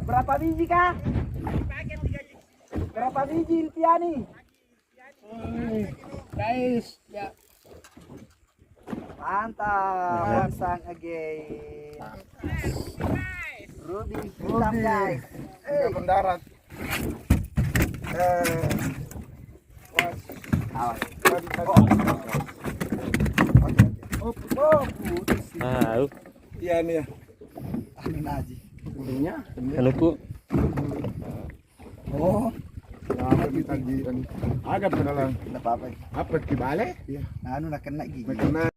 Berapa biji kah? Berapa biji Ilpiani? Guys, ya. Mantap, sang again. Ruby hitam guys. Udah mendarat. Awas. Putus. Nah, Iya nih ya. Anu naji. Ininya. ano po? Oh, Apa kita agad pa na lang. napapay. Apat kibale? Anu nak kena gigi. May kana